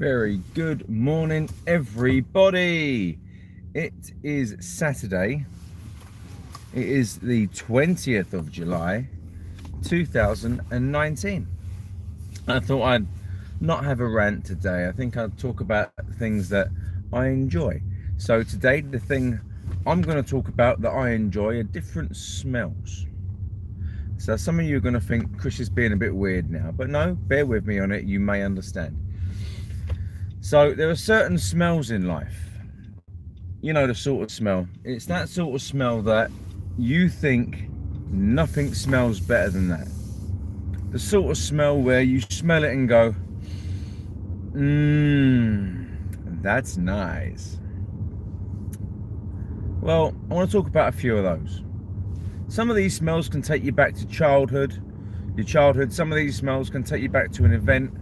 Very good morning, everybody. It is Saturday. It is the 20th of July, 2019. I thought I'd not have a rant today. I think I'd talk about things that I enjoy. So today, the thing I'm going to talk about that I enjoy are different smells. So some of you are going to think Chris is being a bit weird now, but no, bear with me on it. You may understand. So there are certain smells in life. You know the sort of smell. It's that sort of smell that you think nothing smells better than that. The sort of smell where you smell it and go, that's nice. Well, I want to talk about a few of those. Some of these smells can take you back to childhood, your childhood. Some of these smells can take you back to an event,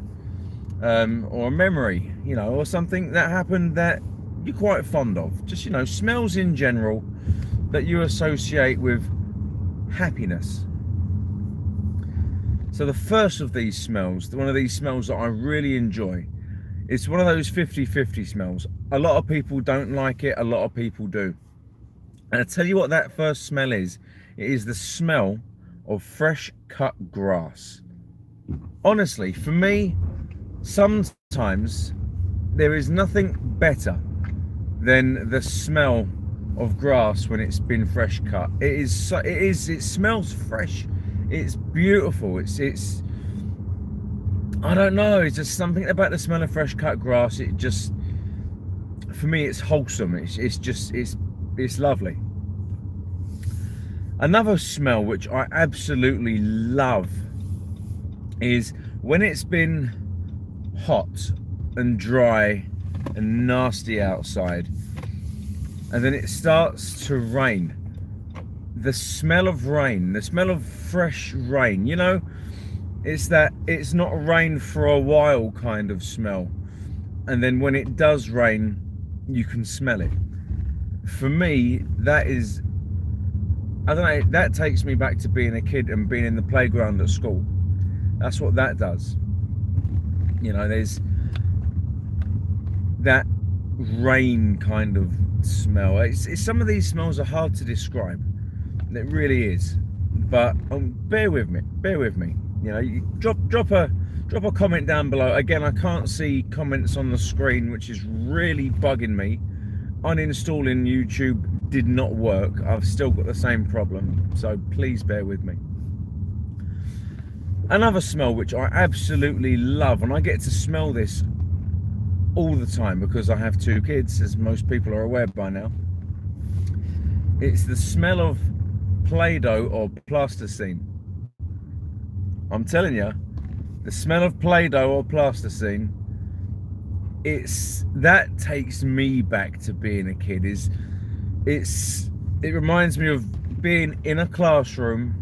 or a memory, or something that happened that you're quite fond of. Just, smells in general that you associate with happiness. So the first of these smells, one of these smells that I really enjoy, it's one of those 50-50 smells. A lot of people don't like it, a lot of people do. And I tell you what that first smell is. It is the smell of fresh cut grass. Honestly, for me, sometimes there is nothing better than the smell of grass when it's been fresh cut. It smells fresh. It's beautiful. It's I don't know, it's just something about the smell of fresh cut grass. It just, for me, it's wholesome. It's lovely. Another smell which I absolutely love is when it's been hot and dry and nasty outside and then it starts to rain. The smell of rain, the smell of fresh rain, it's not rain for a while kind of smell, and then when it does rain you can smell it. For me, that is, I don't know, that takes me back to being a kid and being in the playground at school. That's what that does. There's that rain kind of smell. It's some of these smells are hard to describe. It really is. But bear with me. You drop a comment down below. Again, I can't see comments on the screen, which is really bugging me. Uninstalling YouTube did not work. I've still got the same problem, so please bear with me. Another smell which I absolutely love, and I get to smell this all the time because I have 2 kids, as most people are aware by now. It's the smell of Play-Doh or plasticine. I'm telling you, the smell of Play-Doh or plasticine, that takes me back to being a kid. It reminds me of being in a classroom,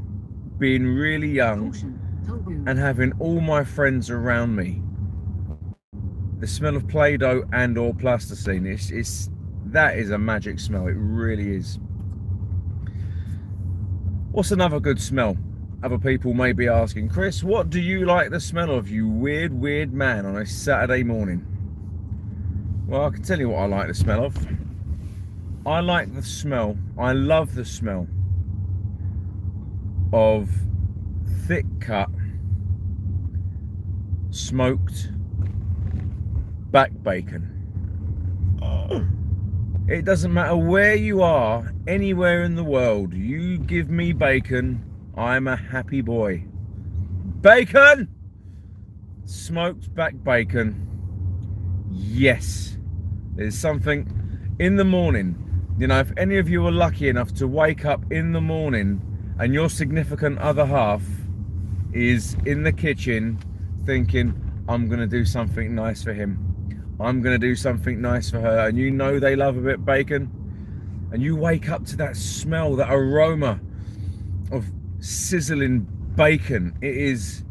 being really young, and having all my friends around me. The smell of Play-Doh and or plasticine, that is a magic smell. It really is. What's another good smell? Other people may be asking, Chris, what do you like the smell of, you weird man, on a Saturday morning? Well, I can tell you what I like the smell of. I love the smell of thick cut, smoked back bacon. It doesn't matter where you are, anywhere in the world, you give me bacon, I'm a happy boy. Bacon! Smoked back bacon. Yes. There's something in the morning. If any of you are lucky enough to wake up in the morning and your significant other half is in the kitchen thinking, I'm going to do something nice for him, I'm going to do something nice for her, and they love a bit of bacon, and you wake up to that smell, that aroma of sizzling bacon, it is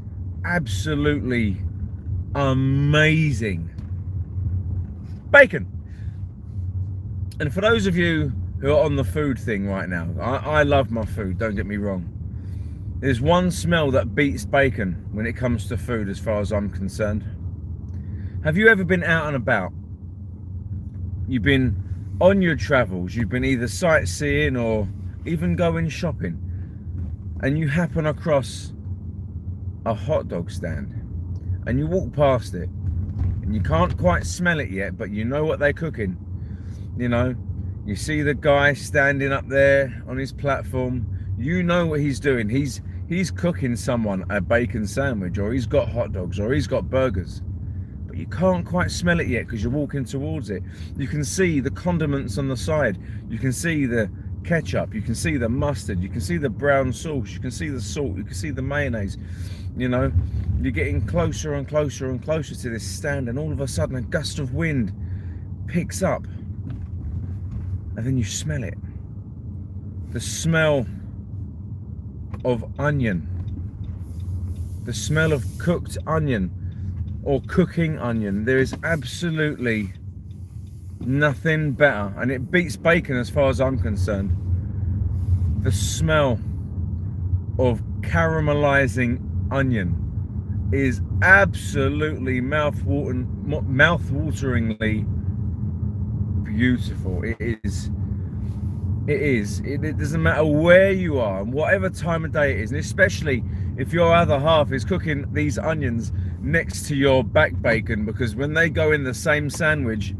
absolutely amazing. Bacon. And for those of you who are on the food thing right now, I love my food, don't get me wrong. There's one smell that beats bacon when it comes to food as far as I'm concerned. Have you ever been out and about? You've been on your travels, you've been either sightseeing or even going shopping, and you happen across a hot dog stand and you walk past it and you can't quite smell it yet, but you know what they're cooking. You know, you see the guy standing up there on his platform, you know what he's doing. He's cooking someone a bacon sandwich, or he's got hot dogs, or he's got burgers. But you can't quite smell it yet because you're walking towards it. You can see the condiments on the side. You can see the ketchup. You can see the mustard. You can see the brown sauce. You can see the salt. You can see the mayonnaise. You know, you're getting closer and closer and closer to this stand, and all of a sudden a gust of wind picks up. And then you smell it. The smell of onion. The smell of cooked onion. Or cooking onion. There is absolutely nothing better, and it beats bacon as far as I'm concerned. The smell of caramelizing onion is absolutely mouth-wateringly beautiful. It doesn't matter where you are and whatever time of day it is, and especially if your other half is cooking these onions next to your back bacon, because when they go in the same sandwich,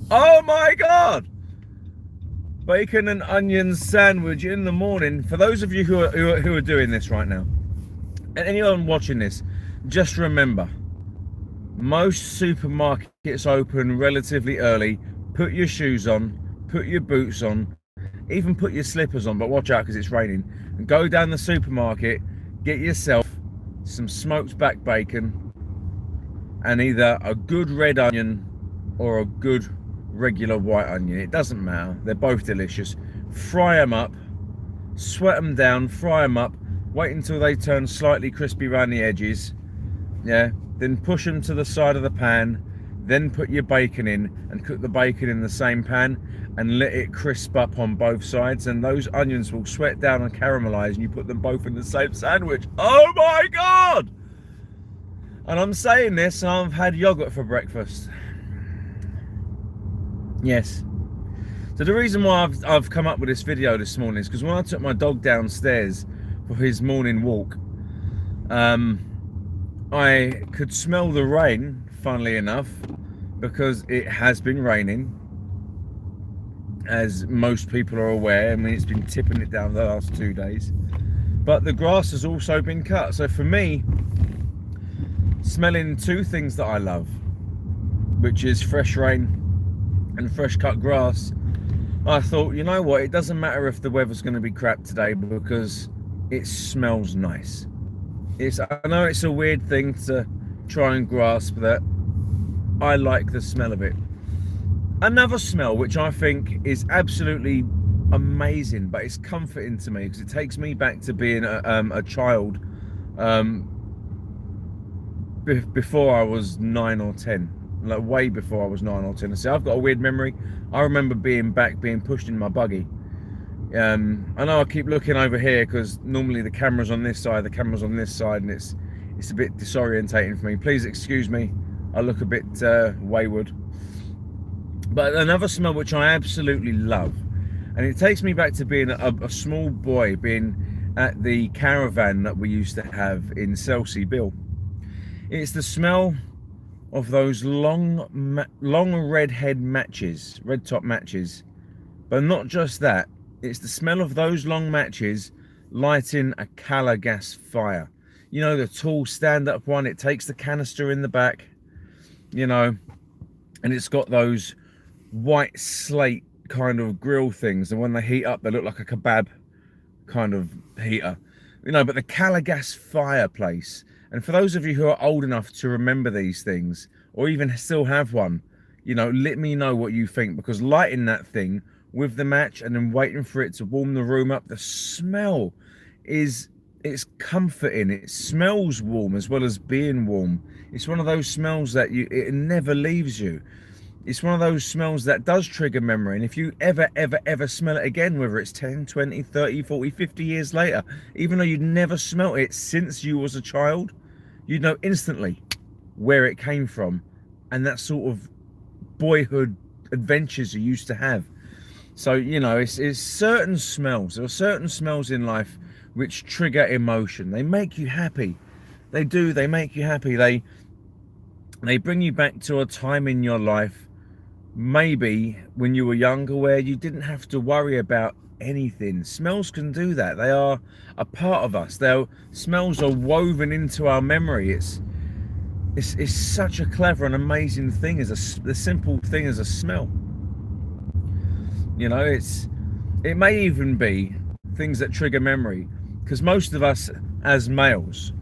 oh my god, bacon and onion sandwich in the morning. For those of you who are doing this right now, and anyone watching this, just remember, most supermarkets open relatively early. Put your shoes on, put your boots on, even put your slippers on, but watch out because it's raining, and go down the supermarket, get yourself some smoked back bacon and either a good red onion or a good regular white onion. It doesn't matter, they're both delicious. Fry them up, sweat them down, fry them up, wait until they turn slightly crispy around the edges, yeah, then push them to the side of the pan, then put your bacon in and cook the bacon in the same pan and let it crisp up on both sides, and those onions will sweat down and caramelize, and you put them both in the same sandwich. Oh my god! And I'm saying this, I've had yogurt for breakfast. Yes. So the reason why I've come up with this video this morning is because when I took my dog downstairs for his morning walk, I could smell the rain, funnily enough, because it has been raining, as most people are aware. I mean, it's been tipping it down the last 2 days, but the grass has also been cut. So for me, smelling two things that I love, which is fresh rain and fresh cut grass, I thought, you know what, it doesn't matter if the weather's going to be crap today because it smells nice. I know it's a weird thing to try and grasp, that I like the smell of it. Another smell which I think is absolutely amazing, but it's comforting to me because it takes me back to being a child, before I was 9 or 10, like way before I was 9 or 10. So I've got a weird memory. I remember being pushed in my buggy. I know I keep looking over here because normally the camera's on this side, and it's a bit disorientating for me. Please excuse me, I look a bit wayward. But another smell which I absolutely love, and it takes me back to being a small boy, being at the caravan that we used to have in Selsey Bill. It's the smell of those long red top matches. But not just that, it's the smell of those long matches lighting a Cala gas fire. You know, the tall stand-up one, it takes the canister in the back, you know, and it's got those white slate kind of grill things, and when they heat up they look like a kebab kind of heater, you know. But the Cala gas fireplace, and for those of you who are old enough to remember these things or even still have one, you know, let me know what you think, because lighting that thing with the match and then waiting for it to warm the room up, the smell it's comforting. It smells warm as well as being warm. It's one of those smells that it never leaves you. It's one of those smells that does trigger memory, and if you ever smell it again, whether it's 10, 20, 30, 40, 50 years later, even though you'd never smelt it since you was a child, you'd know instantly where it came from and that sort of boyhood adventures you used to have. So, you know, it's certain smells. There are certain smells in life which trigger emotion. They make you happy. They do. They make you happy. They bring you back to a time in your life, maybe when you were younger, where you didn't have to worry about anything. Smells can do that. They are a part of us. Smells are woven into our memory. It's such a clever and amazing thing as the simple thing as a smell. You know, it may even be things that trigger memory, because most of us as males,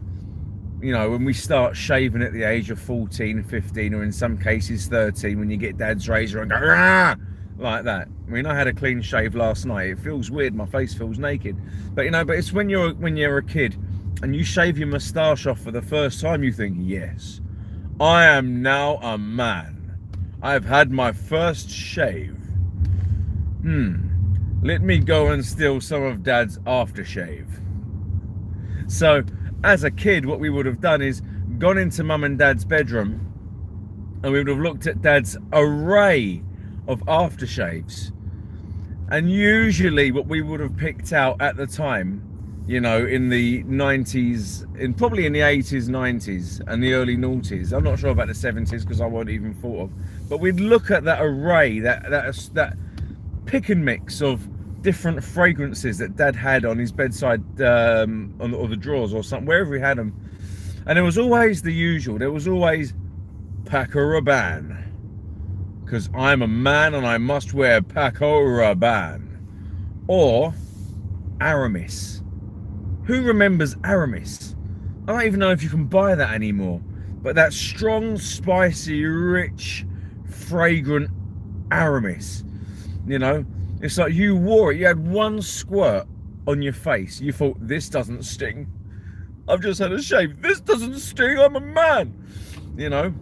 you know, when we start shaving at the age of 14, 15, or in some cases 13, when you get dad's razor and go "Rah!" like that. I mean, I had a clean shave last night. It feels weird. My face feels naked. But you know, but it's when you're a kid and you shave your moustache off for the first time, you think, yes, I am now a man. I've had my first shave. Let me go and steal some of dad's aftershave. So as a kid, what we would have done is gone into mum and dad's bedroom, and we would have looked at dad's array of aftershaves. And usually what we would have picked out at the time, you know, in the 90s, probably in the 80s, 90s and the early noughties. I'm not sure about the 70s because I wasn't even thought of. But we'd look at that array, that pick and mix of different fragrances that dad had on his bedside, or the drawers or something, wherever he had them. And there was always the usual. There was always Paco Rabanne, because I'm a man and I must wear Paco Rabanne. Or Aramis. Who remembers Aramis? I don't even know if you can buy that anymore. But that strong, spicy, rich, fragrant Aramis. You know, it's like you wore it. You had one squirt on your face. You thought, this doesn't sting. I've just had a shave. This doesn't sting. I'm a man. You know.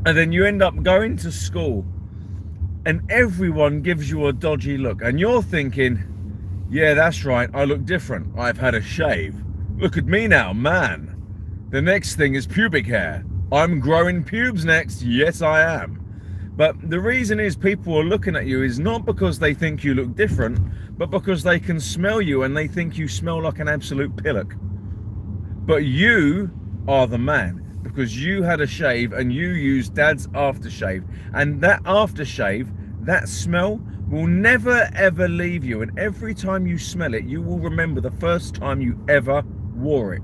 And then you end up going to school and everyone gives you a dodgy look. And you're thinking, yeah, that's right. I look different. I've had a shave. Look at me now, man. The next thing is pubic hair. I'm growing pubes next. Yes, I am. But the reason is people are looking at you is not because they think you look different, but because they can smell you and they think you smell like an absolute pillock. But you are the man, because you had a shave and you used dad's aftershave. And that aftershave, that smell will never ever leave you. And every time you smell it, you will remember the first time you ever wore it.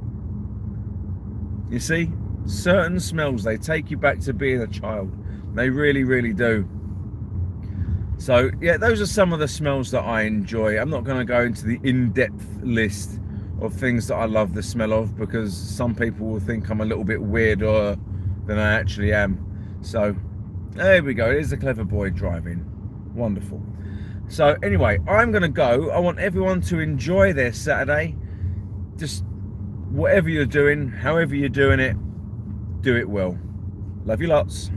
You see, certain smells, they take you back to being a child. They really, really do. So yeah, those are some of the smells that I enjoy. I'm not going to go into the in-depth list of things that I love the smell of, because some people will think I'm a little bit weirder than I actually am. So there we go. It is a clever boy driving. Wonderful. So anyway, I'm going to go. I want everyone to enjoy their Saturday. Just whatever you're doing, however you're doing it, do it well. Love you lots.